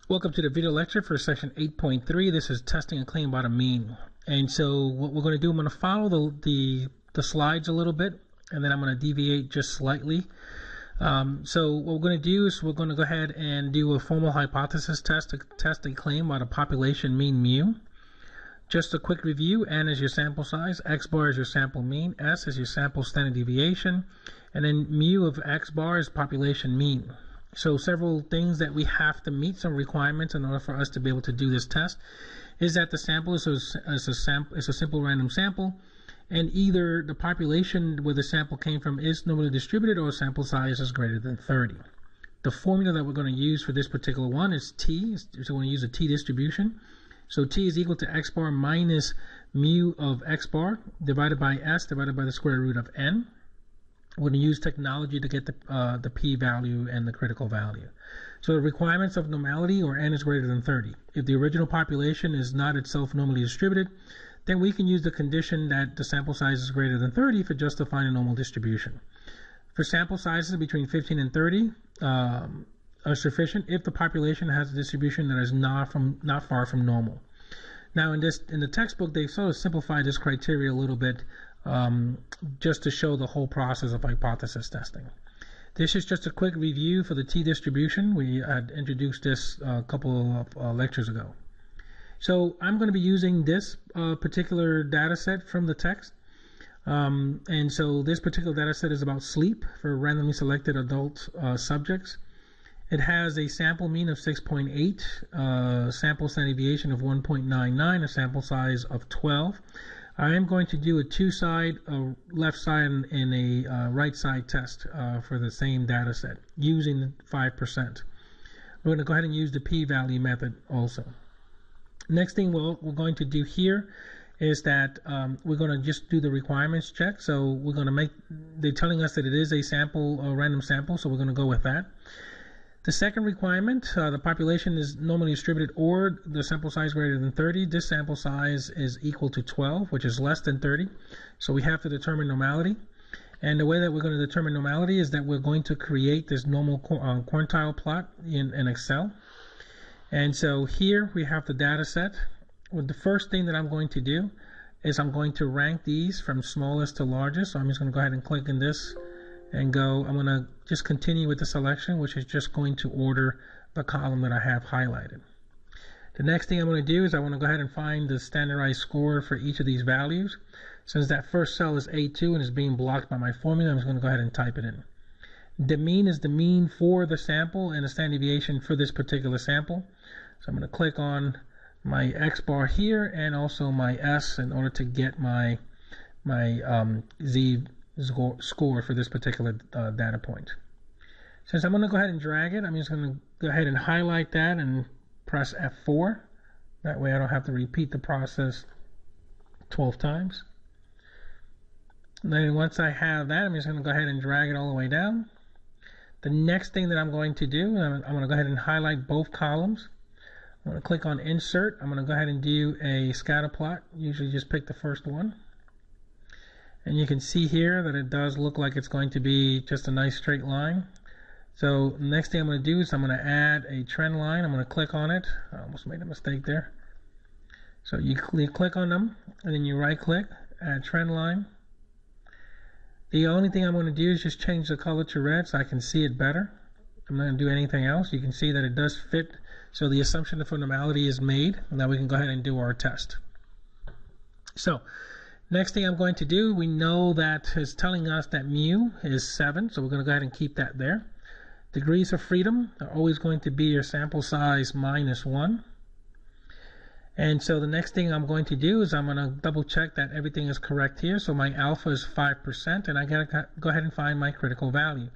Welcome to the video lecture for section 8.3. This is testing a claim about a mean. And so what we're going to do, I'm going to follow the slides a little bit, and then I'm going to deviate just slightly. So what we're going to do is we're going to go ahead and do a formal hypothesis test to test a claim about a population mean mu. Just a quick review: n is your sample size, x bar is your sample mean, s is your sample standard deviation, and then mu of x bar is population mean. So several things that we have to meet, some requirements in order for us to be able to do this test, is that the sample is a simple random sample, and either the population where the sample came from is normally distributed or sample size is greater than 30. The formula that we're going to use for this particular one is t, so we're going to use a t distribution. So t is equal to x bar minus mu of x bar divided by s divided by the square root of n. We're going to use technology to get the p-value and the critical value. So the requirements of normality, or n is greater than 30. If the original population is not itself normally distributed, then we can use the condition that the sample size is greater than 30 for justifying a normal distribution. For sample sizes between 15 and 30 are sufficient if the population has a distribution that is not far from normal. Now in the textbook, they sort of simplified this criteria a little bit, just to show the whole process of hypothesis testing. This is just a quick review for the t distribution. We had introduced this a couple of lectures ago. So I'm going to be using this particular data set from the text. And so this particular data set is about sleep for randomly selected adult subjects. It has a sample mean of 6.8, sample standard deviation of 1.99, a sample size of 12. I am going to do a two-side, left side and a right side test for the same data set using the 5%. We're going to go ahead and use the p-value method also. Next thing we're going to do here is that we're going to just do the requirements check. So we're going to they're telling us that it is a sample, a random sample, so we're going to go with that. The second requirement, the population is normally distributed or the sample size greater than 30. This sample size is equal to 12, which is less than 30. So we have to determine normality. And the way that we're going to determine normality is that we're going to create this normal quantile plot in Excel. And so here we have the data set. Well, the first thing that I'm going to do is I'm going to rank these from smallest to largest. So I'm just going to go ahead and click in this and go. I'm going to just continue with the selection, which is just going to order the column that I have highlighted. The next thing I'm going to do is I want to go ahead and find the standardized score for each of these values. Since that first cell is A2 and is being blocked by my formula, I'm just going to go ahead and type it in. The mean is the mean for the sample and the standard deviation for this particular sample. So I'm going to click on my X bar here and also my S in order to get my Z score for this particular data point. Since I'm going to go ahead and drag it, I'm just going to go ahead and highlight that and press F4. That way I don't have to repeat the process 12 times. And then once I have that, I'm just going to go ahead and drag it all the way down. The next thing that I'm going to do, I'm going to go ahead and highlight both columns. I'm going to click on Insert. I'm going to go ahead and do a scatter plot. Usually just pick the first one. And you can see here that it does look like it's going to be just a nice straight line. So the next thing I'm going to do is I'm going to add a trend line. I'm going to click on it. I almost made a mistake there. So you click on them, and then you right click, add trend line. The only thing I'm going to do is just change the color to red so I can see it better. I'm not going to do anything else. You can see that it does fit. So the assumption for normality is made. Now we can go ahead and do our test. So next thing I'm going to do, we know that it's telling us that mu is 7, so we're going to go ahead and keep that there. Degrees of freedom are always going to be your sample size minus 1. And so the next thing I'm going to do is I'm going to double check that everything is correct here. So my alpha is 5%, and I got to go ahead and find my critical value.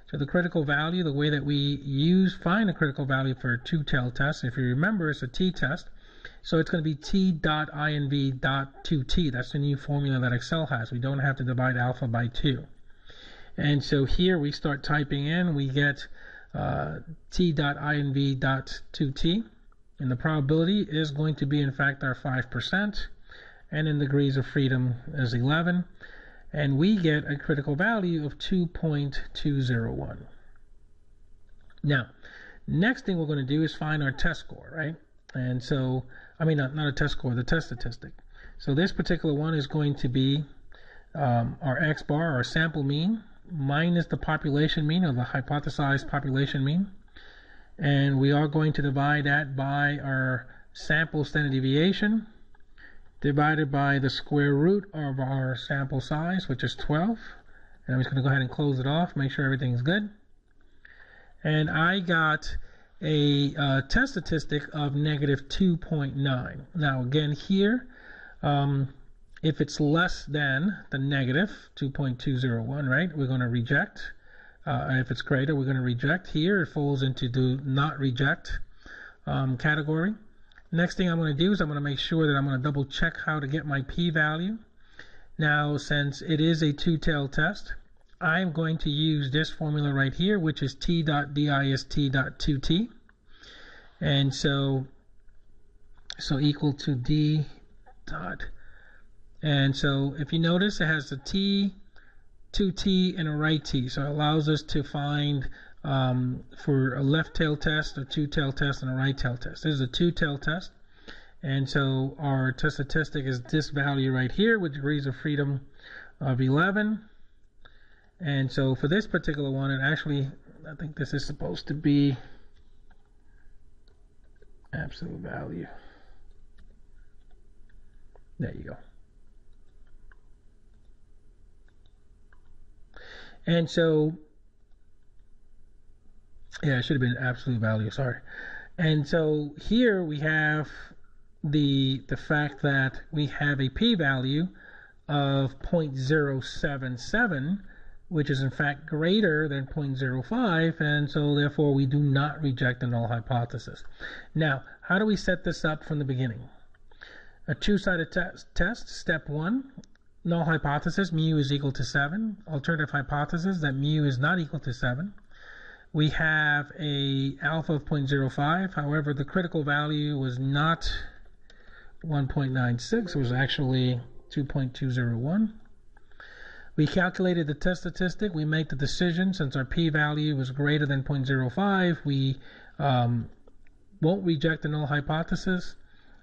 So the critical value, the way that we find a critical value for a two-tailed test, if you remember, it's a t-test. So it's going to be t.inv.2t. That's the new formula that Excel has. We don't have to divide alpha by 2. And so here we start typing in, we get t.inv.2t. And the probability is going to be, in fact, our 5%. And in degrees of freedom is 11. And we get a critical value of 2.201. Now, Next thing we're going to do is find our test score, right? And so, I mean, not a test score, the test statistic. So this particular one is going to be our X bar, our sample mean, minus the population mean, or the hypothesized population mean. And we are going to divide that by our sample standard deviation, divided by the square root of our sample size, which is 12. And I'm just going to go ahead and close it off, make sure everything's good. And I got a test statistic of negative 2.9. Now again here, if it's less than the negative 2.201, right, we're going to reject. If it's greater, we're going to reject. Here it falls into do not reject category. Next thing I'm going to do is I'm going to make sure that I'm going to double check how to get my p-value. Now, since it is a two-tailed test, I'm going to use this formula right here, which is t.dist.2t. And so equal to d dot. And so if you notice, it has a t, 2t, and a right t. So it allows us to find for a left tail test, a two tail test, and a right tail test. This is a two tail test. And so our test statistic is this value right here with degrees of freedom of 11. And so for this particular one, it actually, I think this is supposed to be absolute value. There you go. And so, yeah, it should have been absolute value, sorry. And so here we have the fact that we have a p-value of 0.077, which is in fact greater than 0.05, and so therefore we do not reject the null hypothesis. Now, how do we set this up from the beginning? A two-sided test, step 1, null hypothesis, mu is equal to 7. Alternative hypothesis, that mu is not equal to 7. We have a alpha of 0.05, however the critical value was not 1.96, it was actually 2.201. We calculated the test statistic. We make the decision, since our p-value was greater than 0.05, we won't reject the null hypothesis.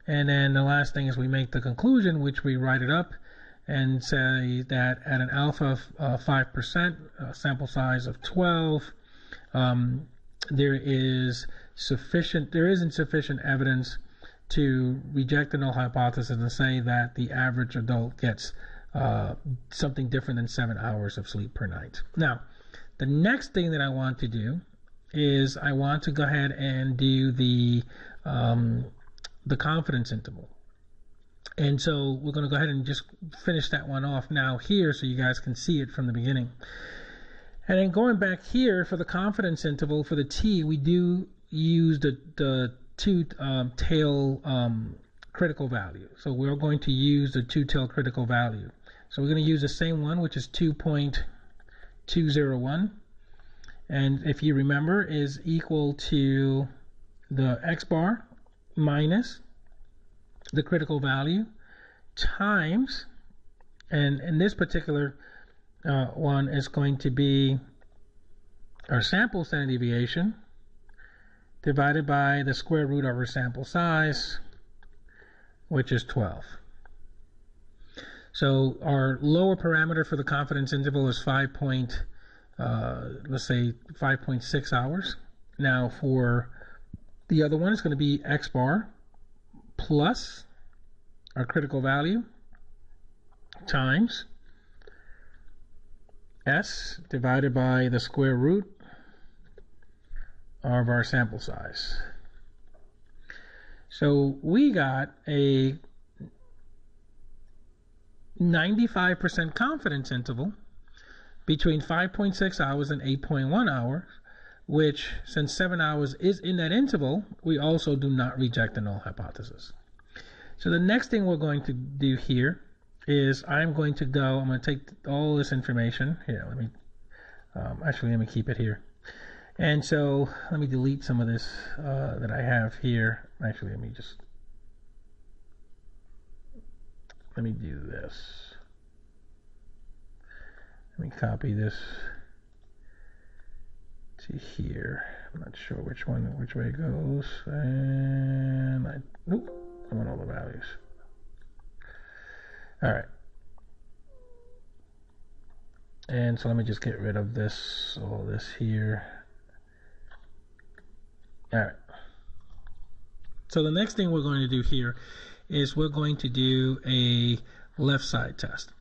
And then the last thing is we make the conclusion, which we write it up and say that at an alpha of 5%, sample size of 12, there isn't sufficient evidence to reject the null hypothesis and say that the average adult gets something different than 7 hours of sleep per night. Now, the next thing that I want to do is I want to go ahead and do the confidence interval. And so we're going to go ahead and just finish that one off now here so you guys can see it from the beginning. And then going back here for the confidence interval for the t, we do use the two-tail critical value. So we're going to use the two-tail critical value. So we're going to use the same one, which is 2.201. And if you remember, is equal to the x bar minus the critical value times, and in this particular one is going to be our sample standard deviation divided by the square root of our sample size, which is 12. So our lower parameter for the confidence interval is let's say 5.6 hours. Now for the other one, it's going to be x bar plus our critical value times s divided by the square root of our sample size. So we got a 95% confidence interval between 5.6 hours and 8.1 hours, which, since 7 hours is in that interval, we also do not reject the null hypothesis. So the next thing we're going to do here is I'm going to take all this information here. Let me keep it here. And so let me delete some of this that I have here. Actually, let me do this. Let me copy this see here, I'm not sure which way it goes, and I want all the values. All right, and so let me just get rid of this, all this here. All right, so the next thing we're going to do here is we're going to do a left side test.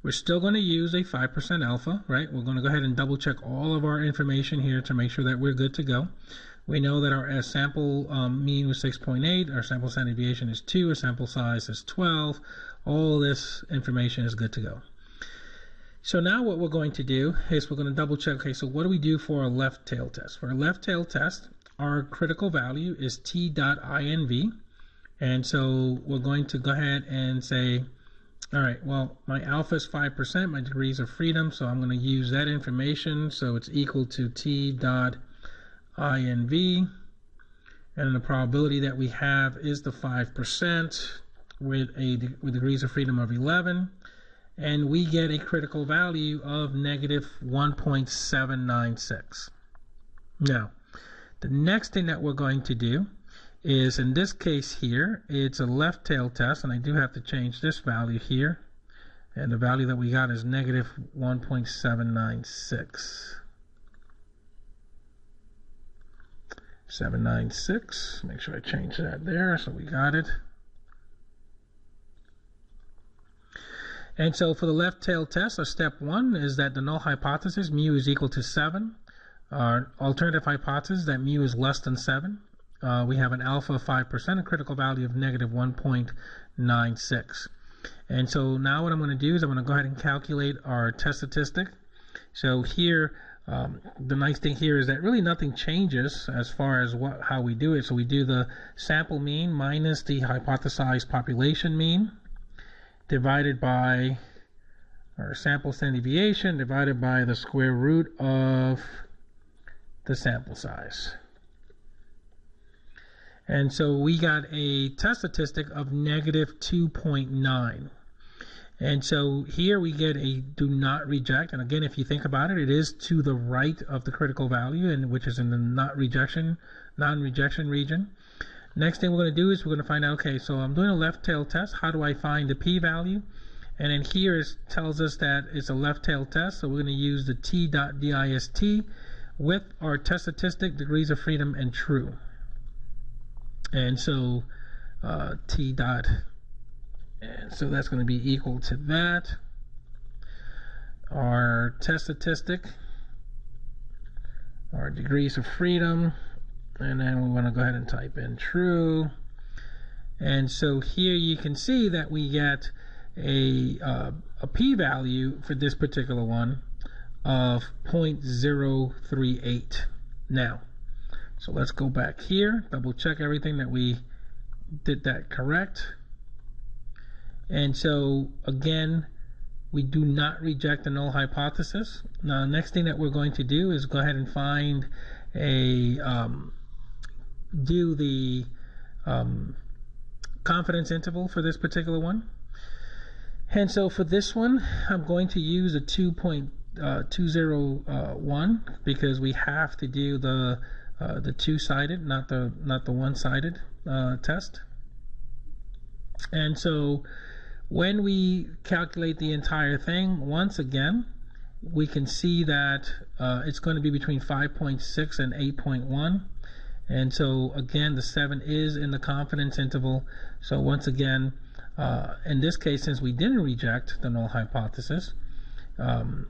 We're still going to use a 5% alpha, right? We're going to go ahead and double check all of our information here to make sure that we're good to go. We know that our sample mean was 6.8, our sample standard deviation is 2, our sample size is 12. All this information is good to go. So now what we're going to do is we're going to double check, okay, so what do we do for a left tail test? For a left tail test, our critical value is t.inv. And so we're going to go ahead and say, all right, well, my alpha is 5%, my degrees of freedom, so I'm going to use that information. So it's equal to t.inv, and the probability that we have is the 5% with degrees of freedom of 11, and we get a critical value of negative 1.796. Now, the next thing that we're going to do is, in this case here, it's a left tail test, and I do have to change this value here, and the value that we got is negative 1.796. 796, make sure I change that there, so we got it. And so for the left tail test, our step 1 is that the null hypothesis, mu is equal to 7. Our alternative hypothesis, that mu is less than 7. We have an alpha of 5%, a critical value of negative 1.96. And so now what I'm going to do is I'm going to go ahead and calculate our test statistic. So here, the nice thing here is that really nothing changes as far as how we do it. So we do the sample mean minus the hypothesized population mean divided by our sample standard deviation divided by the square root of the sample size. And so we got a test statistic of negative 2.9. And so here we get a do not reject. And again, if you think about it, it is to the right of the critical value, and which is in the non-rejection region. Next thing we're going to do is we're going to find out, okay, so I'm doing a left tail test. How do I find the p-value? And then here it tells us that it's a left tail test. So we're going to use the t.dist with our test statistic, degrees of freedom, and true. And so t dot, and so that's going to be equal to that. Our test statistic, our degrees of freedom, and then we want to go ahead and type in true. And so here you can see that we get a p-value for this particular one of 0.038. Now, so let's go back here, double check everything that we did that correct. And so again, we do not reject the null hypothesis. Now, the next thing that we're going to do is go ahead and find a do the confidence interval for this particular one. And so for this one, I'm going to use a 2.201 because we have to do the two-sided, not the one-sided test. And so when we calculate the entire thing, once again, we can see that it's going to be between 5.6 and 8.1. And so again, the 7 is in the confidence interval. So once again, in this case, since we didn't reject the null hypothesis,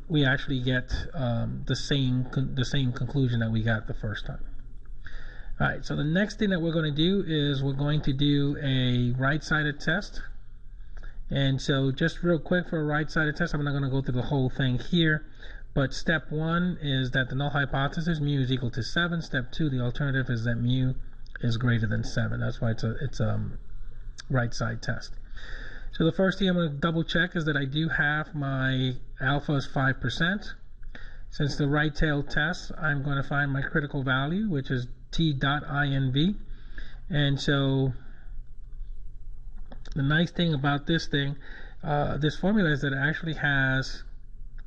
we actually get the same conclusion that we got the first time. All right, so the next thing that we're going to do is we're going to do a right-sided test. And so just real quick for a right-sided test, I'm not going to go through the whole thing here, but step 1 is that the null hypothesis, mu is equal to 7. Step 2, the alternative is that mu is greater than 7. That's why it's a right-side test. So the first thing I'm going to double check is that I do have my alpha is 5%. Since the right tail test, I'm going to find my critical value, which is t.inv. And so the nice thing about this thing, this formula is that it actually has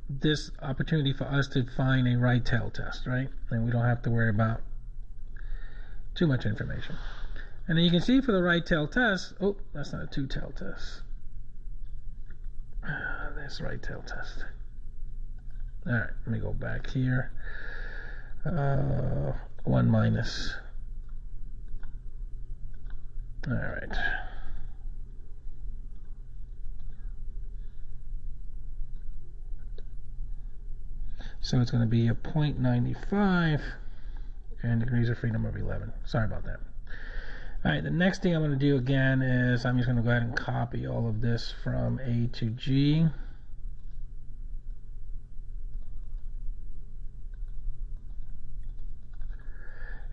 this opportunity for us to find a right tail test, right? And we don't have to worry about too much information. And then you can see for the right tail test, oh, that's not a two tail test. That's right tail test. All right, let me go back here. 1 minus. All right. So it's going to be a 0.95 and degrees of freedom of 11. Sorry about that. All right, the next thing I'm going to do again is I'm just going to go ahead and copy all of this from A to G.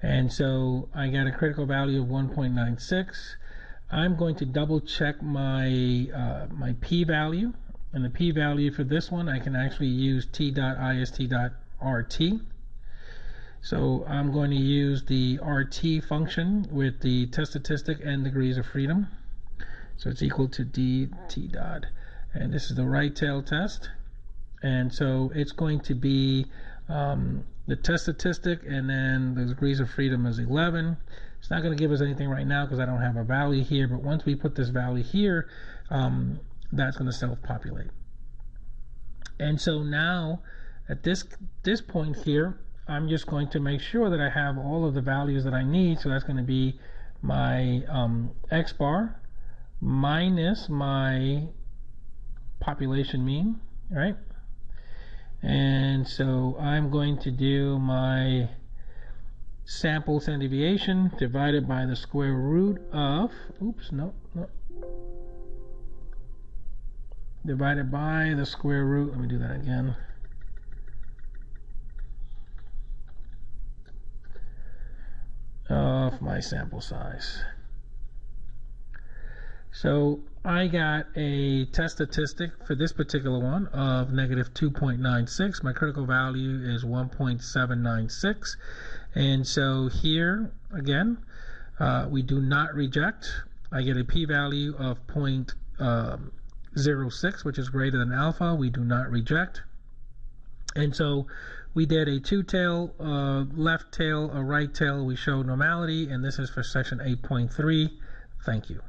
And so I got a critical value of 1.96. I'm going to double check my my p-value. And the p-value for this one, I can actually use t.ist.rt. So I'm going to use the RT function with the test statistic and degrees of freedom. So it's equal to dt dot. And this is the right tail test. And so it's going to be the test statistic, and then the degrees of freedom is 11. It's not going to give us anything right now because I don't have a value here, but once we put this value here, that's going to self-populate. And so now at this point here, I'm just going to make sure that I have all of the values that I need. So that's going to be my x bar minus my population mean, right? And so I'm going to do my sample standard deviation divided by the square root of, divided by the square root, let me do that again, of my sample size. So I got a test statistic for this particular one of negative 2.96. My critical value is 1.796. And so here, again, we do not reject. I get a p-value of 0.06, which is greater than alpha. We do not reject. And so we did a two-tail, left tail, a right tail. We showed normality, and this is for section 8.3. Thank you.